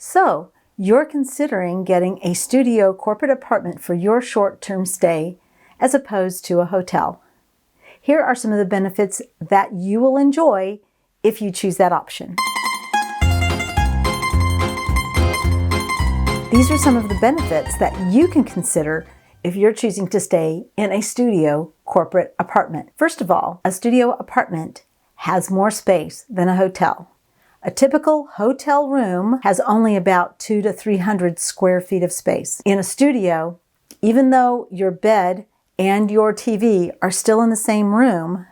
So, you're considering getting a studio corporate apartment for your short-term stay as opposed to a hotel. Here are some of the benefits that you will enjoy if you choose that option. These are some of the benefits that you can consider if you're choosing to stay in a studio corporate apartment. First of all, a studio apartment has more space than a hotel. A typical hotel room has only about 200 to 300 square feet of space. In a studio, even though your bed and your TV are still in the same room,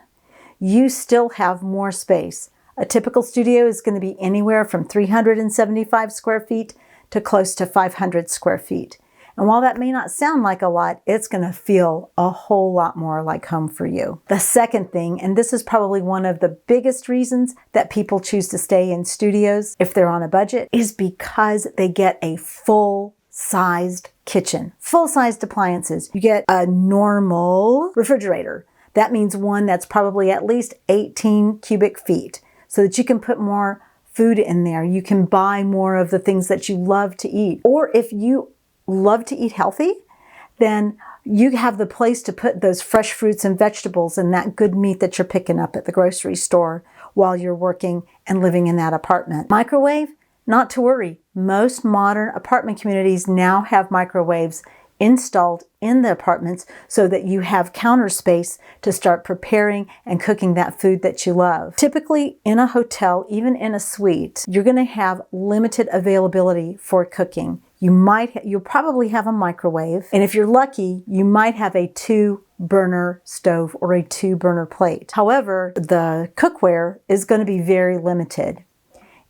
you still have more space. A typical studio is going to be anywhere from 375 square feet to close to 500 square feet. And while that may not sound like a lot, it's going to feel a whole lot more like home for you. The second thing, and this is probably one of the biggest reasons that people choose to stay in studios if they're on a budget, is because they get a full-sized kitchen, full-sized appliances. You get a normal refrigerator. That means one that's probably at least 18 cubic feet so that you can put more food in there. You can buy more of the things that you love to eat. Or if you love to eat healthy, then you have the place to put those fresh fruits and vegetables and that good meat that you're picking up at the grocery store while you're working and living in that apartment. Microwave? Not to worry. Most modern apartment communities now have microwaves installed in the apartments so that you have counter space to start preparing and cooking that food that you love. Typically in a hotel, even in a suite, you're going to have limited availability for cooking. You'll probably have a microwave, and if you're lucky, you might have a 2-burner stove or a 2-burner plate. However, the cookware is going to be very limited.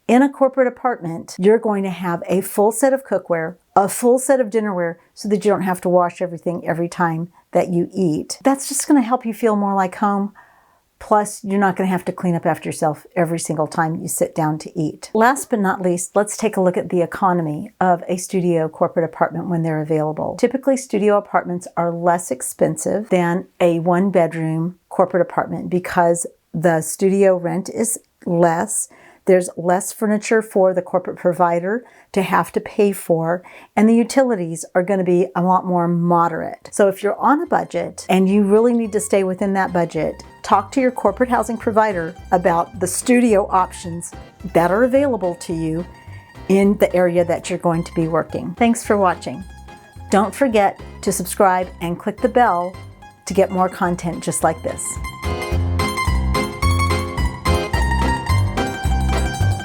In a corporate apartment, you're going to have a full set of cookware, a full set of dinnerware, so that you don't have to wash everything every time that you eat. That's just going to help you feel more like home. Plus, you're not going to have to clean up after yourself every single time you sit down to eat. Last but not least, let's take a look at the economy of a studio corporate apartment when they're available. Typically, studio apartments are less expensive than a 1-bedroom corporate apartment because the studio rent is less. There's less furniture for the corporate provider to have to pay for, and the utilities are going to be a lot more moderate. So if you're on a budget and you really need to stay within that budget, talk to your corporate housing provider about the studio options that are available to you in the area that you're going to be working. Thanks for watching. Don't forget to subscribe and click the bell to get more content just like this.